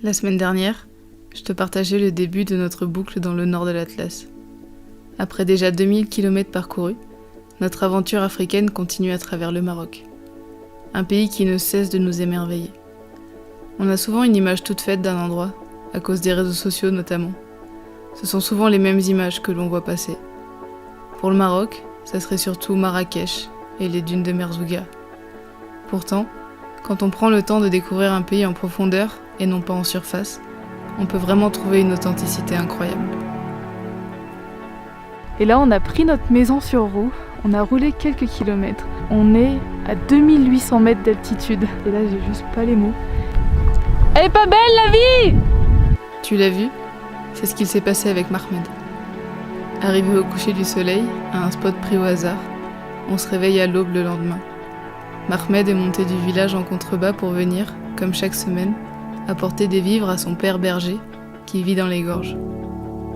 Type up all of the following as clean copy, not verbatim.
La semaine dernière, je te partageais le début de notre boucle dans le nord de l'Atlas. Après déjà 2000 km parcourus, notre aventure africaine continue à travers le Maroc. Un pays qui ne cesse de nous émerveiller. On a souvent une image toute faite d'un endroit, à cause des réseaux sociaux notamment. Ce sont souvent les mêmes images que l'on voit passer. Pour le Maroc, ça serait surtout Marrakech et les dunes de Merzouga. Pourtant, quand on prend le temps de découvrir un pays en profondeur et non pas en surface, on peut vraiment trouver une authenticité incroyable. Et là, on a pris notre maison sur roue, on a roulé quelques kilomètres. On est à 2800 mètres d'altitude. Et là, j'ai juste pas les mots. Elle est pas belle la vie! Tu l'as vu? C'est ce qu'il s'est passé avec Mahmed. Arrivé au coucher du soleil, à un spot pris au hasard, on se réveille à l'aube le lendemain. Mahmed est monté du village en contrebas pour venir, comme chaque semaine, apporter des vivres à son père berger, qui vit dans les gorges.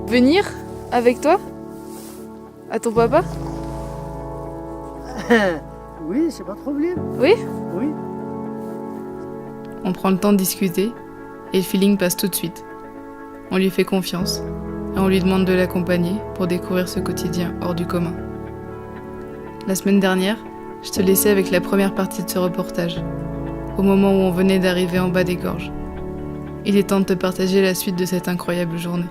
Venir avec toi? À ton papa? Oui, c'est pas de problème. Oui? Oui. On prend le temps de discuter, et le feeling passe tout de suite. On lui fait confiance, et on lui demande de l'accompagner pour découvrir ce quotidien hors du commun. La semaine dernière, je te laissais avec la première partie de ce reportage, au moment où on venait d'arriver en bas des gorges. Il est temps de te partager la suite de cette incroyable journée.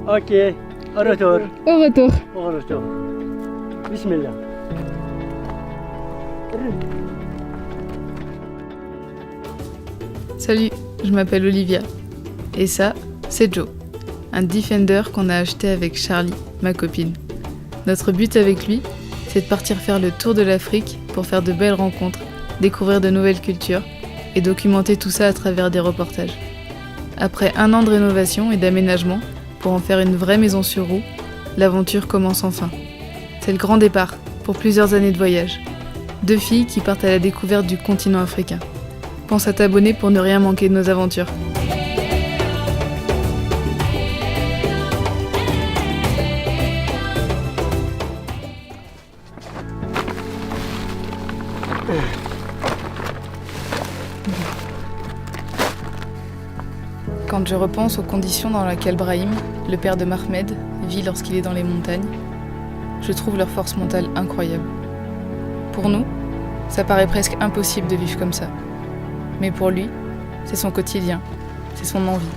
Ok, au retour. Au retour. Au retour. Bismillah. Salut, je m'appelle Olivia. Et ça, c'est Joe, un Defender qu'on a acheté avec Charlie, ma copine. Notre but avec lui, c'est de partir faire le tour de l'Afrique pour faire de belles rencontres, découvrir de nouvelles cultures et documenter tout ça à travers des reportages. Après 1 an de rénovation et d'aménagement, pour en faire une vraie maison sur roue, l'aventure commence enfin. C'est le grand départ, pour plusieurs années de voyage. 2 filles qui partent à la découverte du continent africain. Pense à t'abonner pour ne rien manquer de nos aventures. Quand je repense aux conditions dans lesquelles Brahim, le père de Mahmed, vit lorsqu'il est dans les montagnes, je trouve leur force mentale incroyable. Pour nous, ça paraît presque impossible de vivre comme ça. Mais pour lui, c'est son quotidien, c'est son envie.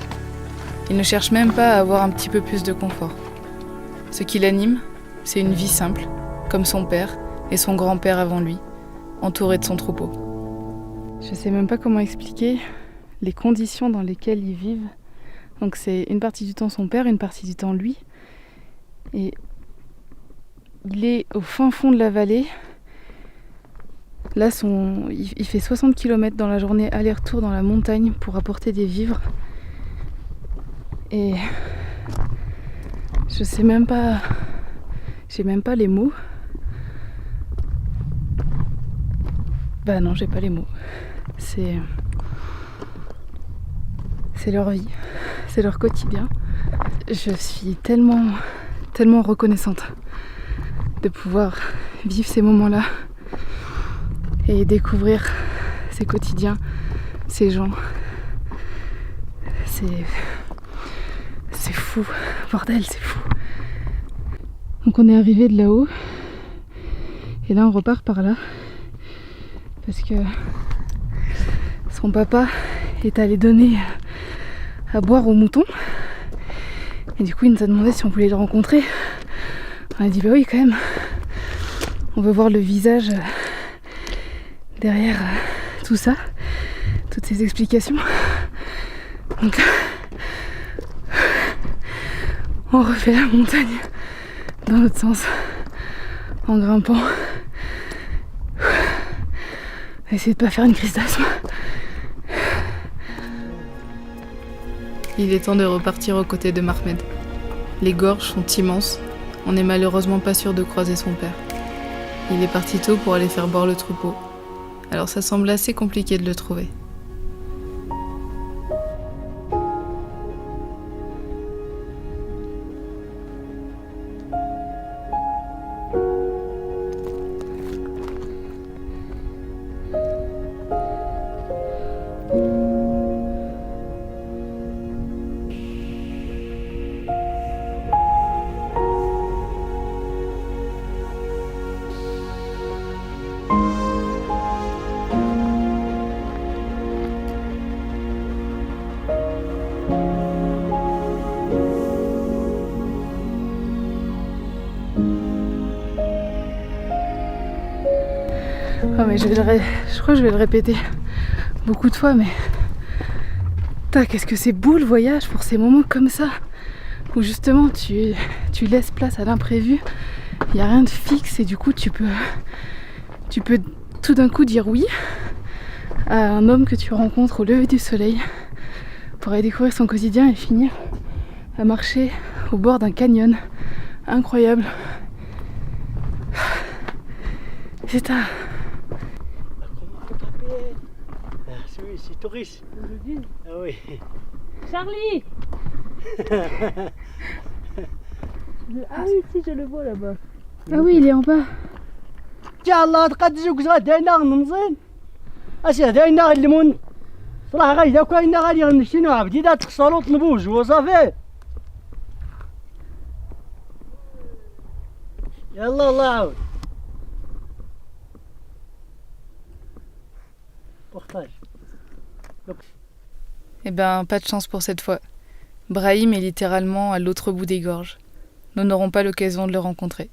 Il ne cherche même pas à avoir un petit peu plus de confort. Ce qui l'anime, c'est une vie simple, comme son père et son grand-père avant lui, entouré de son troupeau. Je sais même pas comment expliquer les conditions dans lesquelles ils vivent. Donc c'est une partie du temps son père, une partie du temps lui. Et il est au fin fond de la vallée. Là, il fait 60 km dans la journée, aller-retour dans la montagne pour apporter des vivres. Et je sais même pas... J'ai même pas les mots. Bah non, j'ai pas les mots. C'est leur vie, c'est leur quotidien. Je suis tellement reconnaissante de pouvoir vivre ces moments-là et découvrir ces quotidiens, ces gens. C'est fou, bordel, c'est fou. Donc on est arrivé de là-haut et là on repart par là parce que son papa est allé donner à boire aux moutons et du coup il nous a demandé si on voulait le rencontrer. On a dit bah oui quand même, on veut voir le visage derrière tout ça, toutes ces explications. Donc on refait la montagne dans l'autre sens en grimpant. On va essayer de pas faire une crise d'asthme. Il est temps de repartir aux côtés de Mahmed. Les gorges sont immenses, on n'est malheureusement pas sûr de croiser son père. Il est parti tôt pour aller faire boire le troupeau. Alors ça semble assez compliqué de le trouver. Oh mais je crois que je vais le répéter beaucoup de fois, mais putain, qu'est-ce que c'est beau le voyage pour ces moments comme ça où justement tu laisses place à l'imprévu, il n'y a rien de fixe et du coup tu peux tout d'un coup dire oui à un homme que tu rencontres au lever du soleil pour aller découvrir son quotidien et finir à marcher au bord d'un canyon incroyable. C'est un... C'est touriste. Ah oui. Charlie. Ah oui, si, je le vois là-bas. Ah oui, il est en bas. يلا تقدسوا غدانا نمزين اش هداينا الليمون صراحه غايدا كاينه غادي غنمشيو عبدي دا تخسروا طنبوج وصافي يلا الله يعاود بورتاج. Eh ben, pas de chance pour cette fois. Brahim est littéralement à l'autre bout des gorges. Nous n'aurons pas l'occasion de le rencontrer.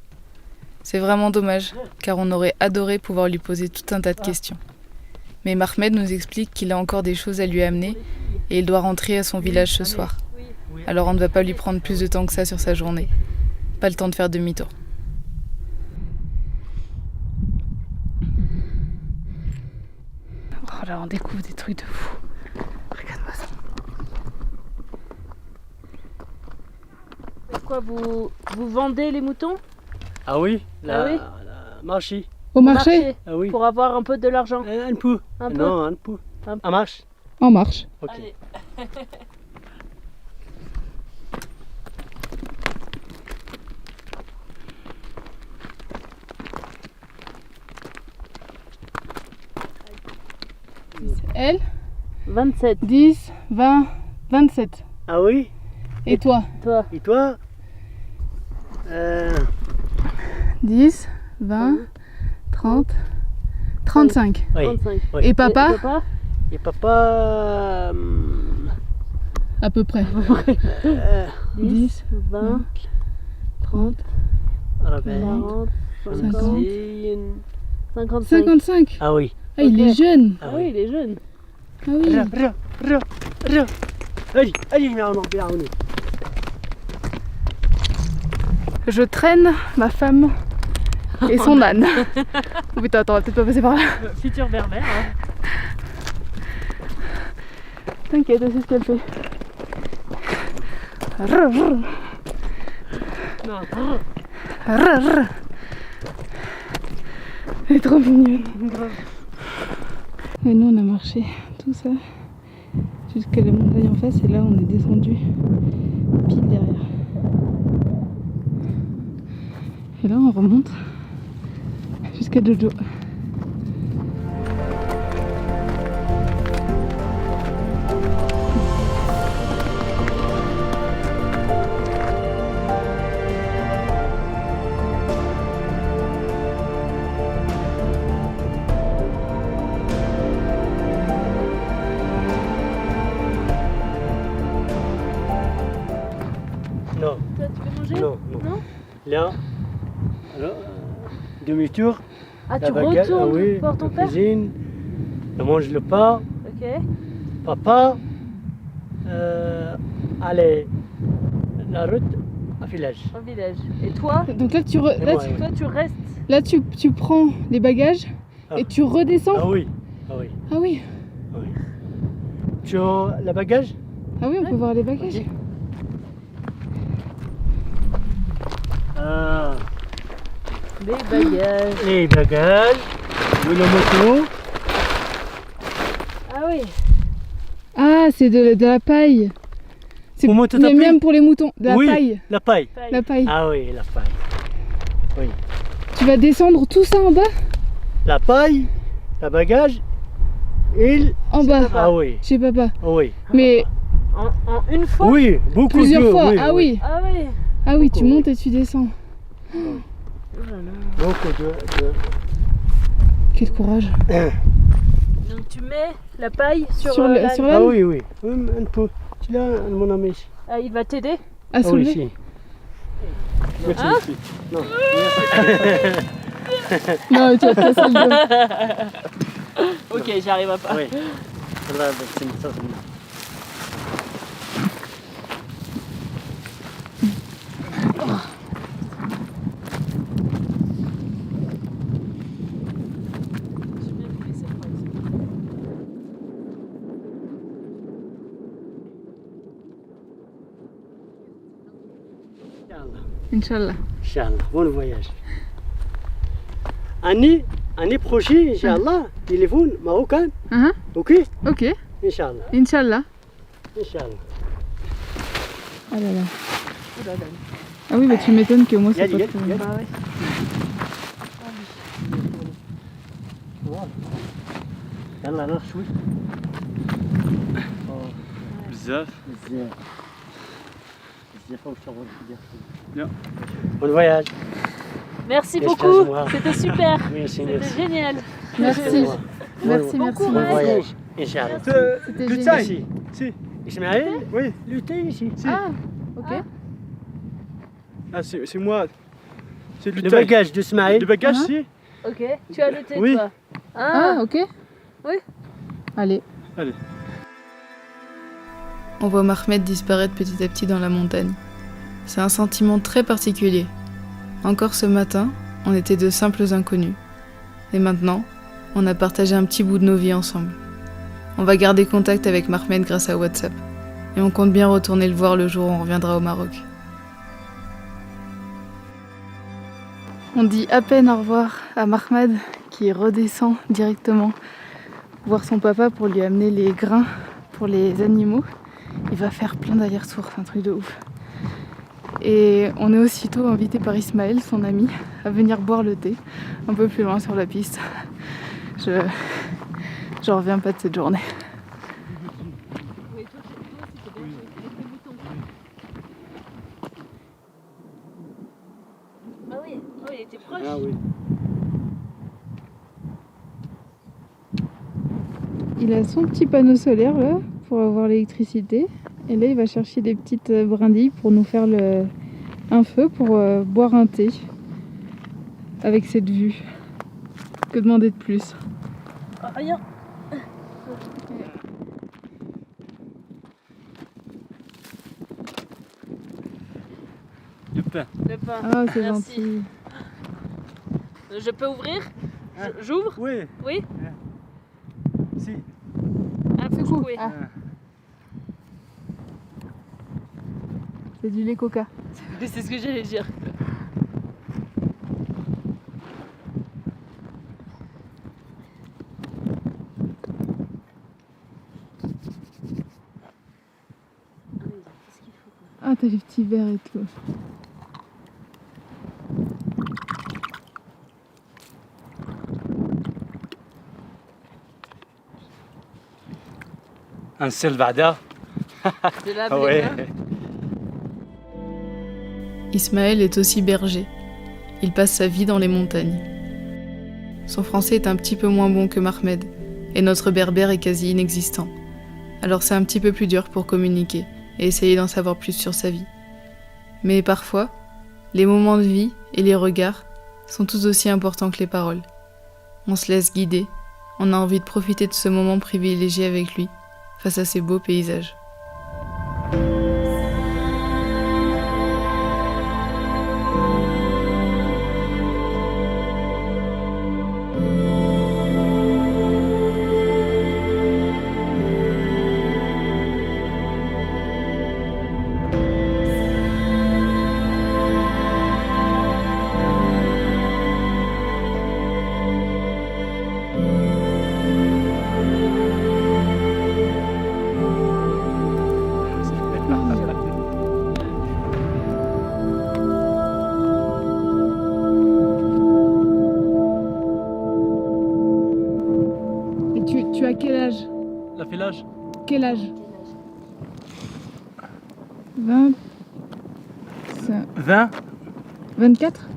C'est vraiment dommage, car on aurait adoré pouvoir lui poser tout un tas de questions. Mais Mahmed nous explique qu'il a encore des choses à lui amener et il doit rentrer à son village ce soir. Alors on ne va pas lui prendre plus de temps que ça sur sa journée. Pas le temps de faire demi-tour. Oh là, on découvre des trucs de fou. Regarde-moi ça. Pourquoi vous vendez les moutons Ah oui, Ah oui la marché. Au marché, Ah oui. Pour avoir un peu de l'argent. Un peu. Un peu. Non, un peu. Un peu. À marche. en marche. Ok. Allez. Elle, 27. 10, 20, 27. Ah oui. Et toi? Toi. Et toi 10, 20, 30, 35. Oui. 35. Oui. Et papa? Et papa À peu près. 10, 20, 30, 40 40, 50 55. 55. Ah oui. Ah, il est jeune. Ah oui, il est jeune. Ah oui. را allez نعاونوا بيعاونوا. Je traîne ma femme et son âne. Oh putain, attends, on va peut-être pas passer par là. Futur berbère. Hein. T'inquiète, c'est ce qu'elle fait. Non. Elle est trop mignonne. Et nous on a marché tout ça jusqu'à la montagne en face et là on est descendu pile derrière. Et là on remonte jusqu'à Jojo. Non, Toi, tu veux manger non, non. Non. Là, alors, demi-tour. Ah, la tu baguette, retournes ah oui, voir ton la père. cuisine, on mange le pain, Ok. papa, allez, la route au village. Au village. Et toi Donc là Et moi, oui. Toi, tu restes. là tu prends les bagages Ah. et tu redescends. Ah oui, ah oui, Ah oui. ah oui. Tu as le bagage? Ah oui, on peut voir les bagages. Ok. Ah, Les bagages. Les bagages, de la moto. Ah oui. Ah, c'est de la paille. C'est Pour monter ta mais paille même pour les moutons, de la Oui. paille. La paille. La paille. Ah oui, la paille. Oui. Tu vas descendre tout ça en bas? La paille, la bagage et En bas, Ah oui, chez papa. oui. Mais En une fois. Oui, beaucoup plusieurs de fois. Ah oui. Ah oui. Ah oui, tu Beaucoup, montes et tu descends. Oh là là. Beaucoup de... Quel courage. Donc tu mets la paille sur, Sur le- l'âne. sur Ah l'âne. oui, oui. Un peu. Tu l'as, mon ami. Ah, il va t'aider. À Ah oui, soulever. si. Merci, Hein merci. Non. Non, tu vas te casser le dos. Ok, j'arrive à pas. Oui. Voilà, c'est ça. Inch'Allah. Inch'Allah, bon voyage. Année prochaine, Inch'Allah, téléphone marocain, Hein? ok? Ok, Inch'Allah, Inch'Allah. Inch'Allah. Ah là là. Ah oui, bah tu m'étonnes qu'au moins c'est Yali, pas yali, trop... yali. Ah ouais. يلا نروح شوي. بزاف. بزاف. بزاف وشغل Bien. Bon voyage. Merci Qu'est-ce beaucoup. que c'est, C'était super. Merci, C'était merci. génial. Merci. Merci, Bon merci. Bon voyage. Inch'Allah. C'était Le génial. taille. Ici. Si. Ismaël, Oui. lutter ici. Ah, ok. Ah, c'est moi. C'est le Le taille. bagage d'Ismaël. Le bagage, Hein? si. Ok. Tu as le thé, Oui. toi. Ah, ok. Oui. Allez. Allez. On voit Mahmed disparaître petit à petit dans la montagne. C'est un sentiment très particulier. Encore ce matin, on était de simples inconnus. Et maintenant, on a partagé un petit bout de nos vies ensemble. On va garder contact avec Mahmed grâce à WhatsApp. Et on compte bien retourner le voir le jour où on reviendra au Maroc. On dit à peine au revoir à Mahmed qui redescend directement voir son papa pour lui amener les grains pour les animaux. Il va faire plein d'allers-retours, c'est un truc de ouf. Et on est aussitôt invité par Ismaël, son ami, à venir boire le thé un peu plus loin sur la piste. J'en reviens pas de cette journée. Ah oui. Oh, il était proche. Ah oui. Il a son petit panneau solaire là pour avoir l'électricité. Et là il va chercher des petites brindilles pour nous faire un feu pour boire un thé avec cette vue. Que demander de plus? Ah, rien. Le pain. Le pain. Ah c'est Merci. gentil. Je peux ouvrir? J'ouvre? Oui. Oui. Si. Ah, faut que je couille. Ah. C'est du lait coca. C'est ce que j'allais dire. Ah t'as les petits verres et tout. Un Selvada. De la Ah ouais. Ismaël est aussi berger. Il passe sa vie dans les montagnes. Son français est un petit peu moins bon que Mahmed, et notre berbère est quasi inexistant. Alors c'est un petit peu plus dur pour communiquer et essayer d'en savoir plus sur sa vie. Mais parfois, les moments de vie et les regards sont tout aussi importants que les paroles. On se laisse guider, on a envie de profiter de ce moment privilégié avec lui, face à ces beaux paysages. Tu as quel âge? La village. Quel âge? 20... 20. 24?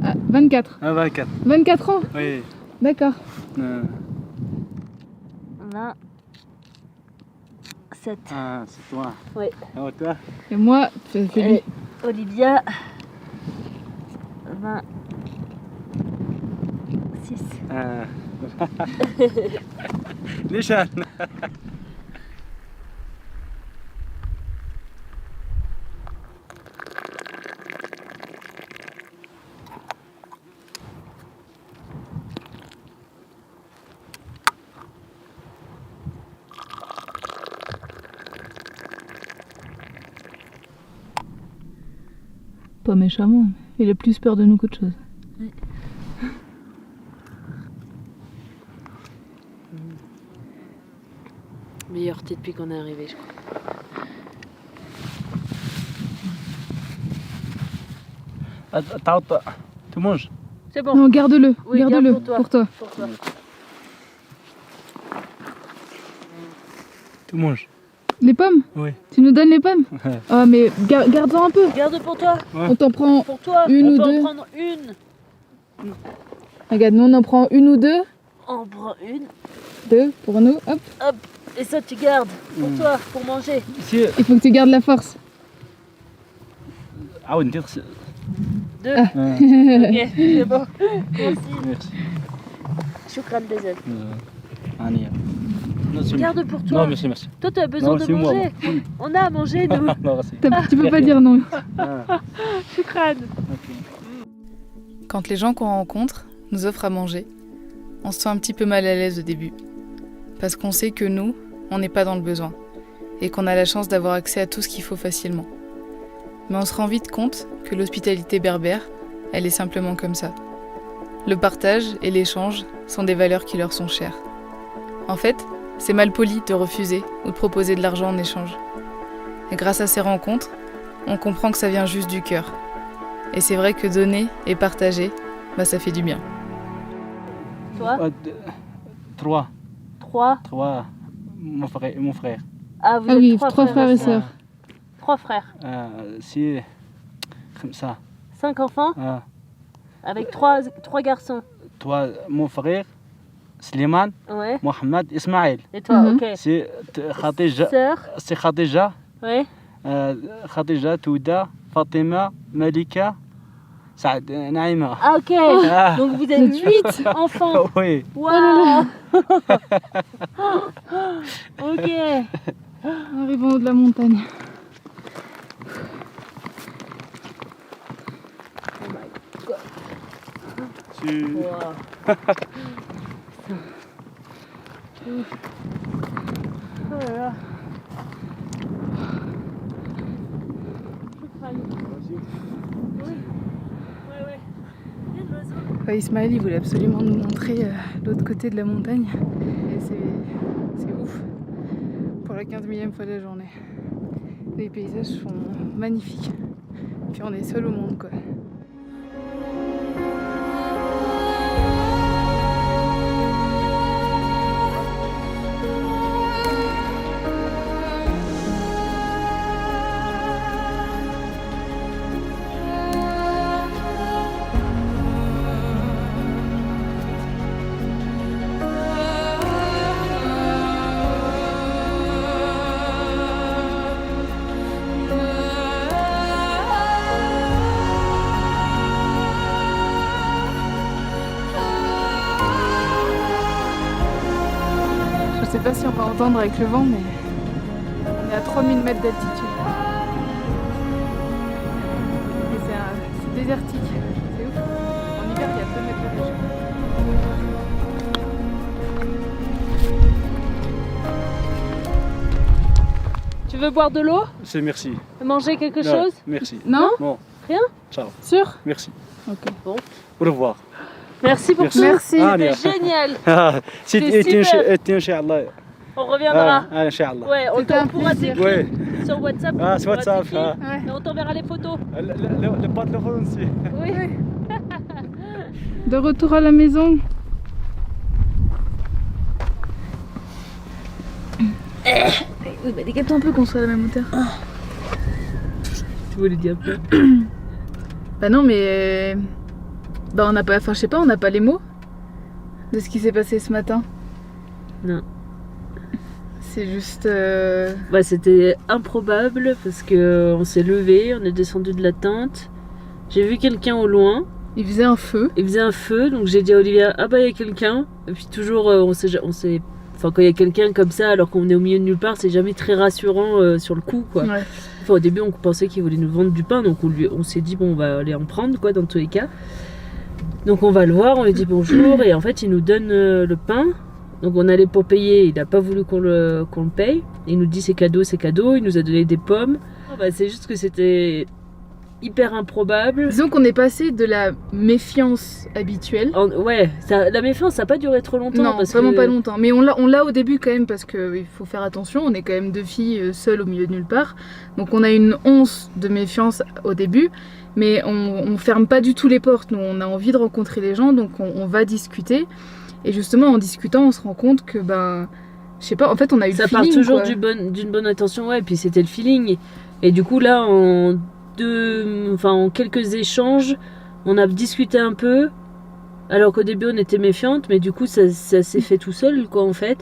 Ah, 24. Ah, 24. 24 ans? Oui. D'accord. 27. Ah, c'est toi. Oui. Ah, toi. Et moi, fais lui. Et Olivia. 26. Ah. نيشان. Pas méchamment, il a plus peur de nous qu'autre chose. Meilleur thé depuis qu'on est arrivé, je crois. Tu manges? C'est bon. Non, garde-le, Oui, garde-le garde pour toi. Pour toi. Tu manges? Les pommes? Oui. Tu nous donnes les pommes? Ah mais garde-en un peu. Garde pour toi. On t'en prend Pour toi. Une on ou peut deux. en prendre une. Regarde, nous on en prend une ou deux. On prend une. Deux pour nous. Hop. Hop. Et ça, tu gardes. Pour toi. Pour manger. Si. Il faut que tu gardes la force. Ah, on dit. Deux. Ok. C'est bon. Merci. Merci. Choukran Bezel. Ania. Garde pour toi. Non, merci, merci. Toi, tu as besoin Non, de c'est moi. manger. On a à manger, nous. Non, merci. Tu peux pas dire non. Ah, Choukran. ok. Quand les gens qu'on rencontre nous offrent à manger, on se sent un petit peu mal à l'aise au début. Parce qu'on sait que nous, on n'est pas dans le besoin. Et qu'on a la chance d'avoir accès à tout ce qu'il faut facilement. Mais on se rend vite compte que l'hospitalité berbère, elle est simplement comme ça. Le partage et l'échange sont des valeurs qui leur sont chères. En fait, c'est mal poli de refuser ou de proposer de l'argent en échange. Et grâce à ces rencontres, on comprend que ça vient juste du cœur. Et c'est vrai que donner et partager, ça fait du bien. Toi, 3. 3. 3. Mon frère. Ah, vous Ah êtes oui, 3 trois frères et sœurs. 3 frères. Si. Comme ça. 5 enfants avec 3 garçons. Toi, mon frère, Slimane, Ouais. Mohamed, Ismaël. Et toi, Mhm. ok. C'est Khadija. Sœur. C'est Khadija. Ouais. Khadija, Touda, Fatima, Malika, Saad, Naïma. Ah, ok. Ah. Donc vous êtes 8 enfants. Oui. Waouh. Ok. Arrivons au haut de la montagne. Wow. Oh là là. Oui. Ouais. Il y a de l'oiseau. Ismaël, il voulait absolument nous montrer l'autre côté de la montagne. Et c'est ouf. Pour la 15 000e fois de la journée. Les paysages sont magnifiques. Puis on est seul au monde, quoi. Je sais pas si on va entendre avec le vent, mais on est à 3000 mètres d'altitude. Et c'est désertique, c'est ouf. En hiver, il y a 2 mètres de neige. Tu veux boire de l'eau? C'est merci. Manger quelque Non, chose? Merci. Non? Bon. Rien? Ciao. Sûr? Merci. Ok. Au revoir. Merci pour Merci. tout. Merci. Ania. C'était génial. C'est super. Inch'Allah. On reviendra. Inch'Allah. Ouais, C'était un on pourra plaisir. t'écrire Oui. sur WhatsApp. Ah, on sur pourra WhatsApp. t'écrire. Ouais. Et on t'enverra les photos. Le téléphone aussi. Oui. De retour à la maison. Oui, bah décale-toi un peu qu'on soit à la même hauteur. Tu voulais dire quoi? Bah non, mais. Bah on n'a pas. Enfin, je sais pas, on n'a pas les mots de ce qui s'est passé ce matin. Non. C'est juste. Bah, c'était improbable parce que on s'est levé, on est descendu de la tente. J'ai vu quelqu'un au loin. Il faisait un feu. Il faisait un feu, donc j'ai dit à Olivia, ah bah il y a quelqu'un. Et puis toujours, on s'est, enfin quand il y a quelqu'un comme ça, alors qu'on est au milieu de nulle part, c'est jamais très rassurant sur le coup, quoi. Ouais. Enfin, au début, on pensait qu'il voulait nous vendre du pain, donc on s'est dit bon, on va aller en prendre, quoi, dans tous les cas. Donc on va le voir, on lui dit bonjour, et en fait il nous donne le pain. Donc on allait pour payer, il n'a pas voulu qu'on le paye. Il nous dit c'est cadeau, il nous a donné des pommes. Bah, c'est juste que c'était hyper improbable. Disons qu'on est passé de la méfiance habituelle. Ouais, la méfiance, ça n'a pas duré trop longtemps. Non, parce vraiment que... pas longtemps. Mais on l'a au début quand même parce qu'il faut faire attention. On est quand même deux filles seules au milieu de nulle part. Donc on a une once de méfiance au début. Mais on ferme pas du tout les portes. Nous, on a envie de rencontrer les gens. Donc on va discuter. Et justement, en discutant, on se rend compte que, ben, je sais pas, en fait, on a eu le feeling. Ça part toujours quoi. d'une bonne intention, ouais. Et puis c'était le feeling. Et du coup, là, en quelques échanges, on a discuté un peu. Alors qu'au début, on était méfiante, mais du coup, ça s'est fait tout seul, quoi, en fait.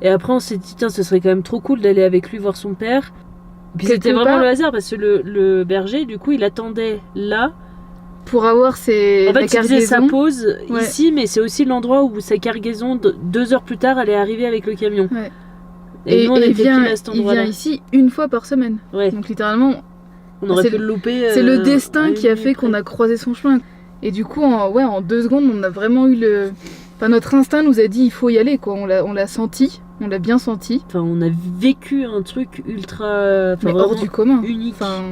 Et après, on s'est dit, tiens, ce serait quand même trop cool d'aller avec lui voir son père. Puis c'était vraiment le hasard, parce que le berger, du coup, il attendait là. Pour avoir ses. En fait, il faisait sa pause ouais. ici, mais c'est aussi l'endroit où sa cargaison, 2 heures plus tard, elle est arrivée avec le camion. Ouais. Et nous, on était pris à cet endroit-là. Il vient ici une fois par semaine. Ouais. Donc littéralement, on aurait pu le louper. C'est le destin qui a fait qu'on a croisé son chemin. Et du coup, en 2 secondes, on a vraiment eu le. Enfin, notre instinct nous a dit il faut y aller, quoi. On l'a senti, on l'a bien senti. Enfin, on a vécu un truc ultra. Mais hors du commun. Unique. Enfin,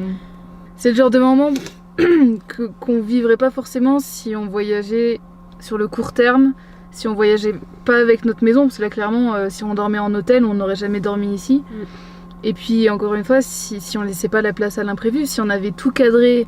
c'est le genre de moment qu'on vivrait pas forcément si on voyageait sur le court terme, si on voyageait pas avec notre maison, parce que là clairement si on dormait en hôtel on n'aurait jamais dormi ici. Et puis encore une fois si on laissait pas la place à l'imprévu, si on avait tout cadré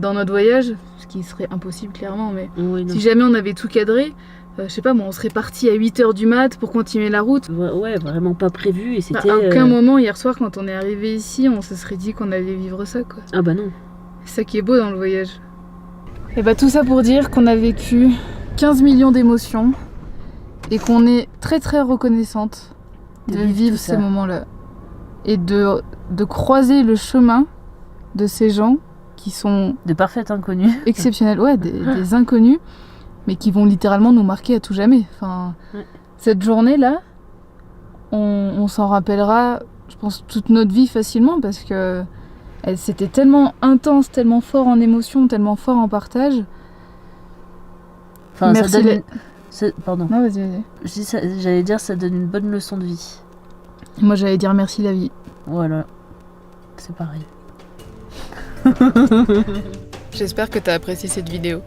dans notre voyage, ce qui serait impossible clairement, mais si jamais on avait tout cadré, je sais pas, bon, on serait parti à 8h du mat pour continuer la route. Ouais, vraiment pas prévu. Et c'était. À aucun moment hier soir quand on est arrivé ici on se serait dit qu'on allait vivre ça, quoi. Ah bah non. C'est ça qui est beau dans le voyage. Et bah tout ça pour dire qu'on a vécu 15 millions d'émotions et qu'on est très très reconnaissante de vivre ces moments-là. Et de croiser le chemin de ces gens qui sont... De parfaits inconnus. Exceptionnels, ouais, des inconnus, mais qui vont littéralement nous marquer à tout jamais. Enfin, cette journée-là, on s'en rappellera, je pense, toute notre vie facilement parce que c'était tellement intense, tellement fort en émotion, tellement fort en partage. Enfin, merci. Pardon. Non, vas-y. J'allais dire, ça donne une bonne leçon de vie. Moi, j'allais dire merci la vie. Voilà. C'est pareil. J'espère que tu as apprécié cette vidéo.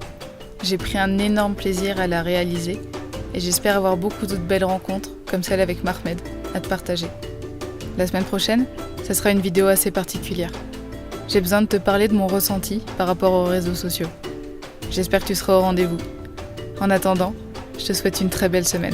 J'ai pris un énorme plaisir à la réaliser et j'espère avoir beaucoup d'autres belles rencontres comme celle avec Mahmed à te partager. La semaine prochaine, ça sera une vidéo assez particulière. J'ai besoin de te parler de mon ressenti par rapport aux réseaux sociaux. J'espère que tu seras au rendez-vous. En attendant, je te souhaite une très belle semaine.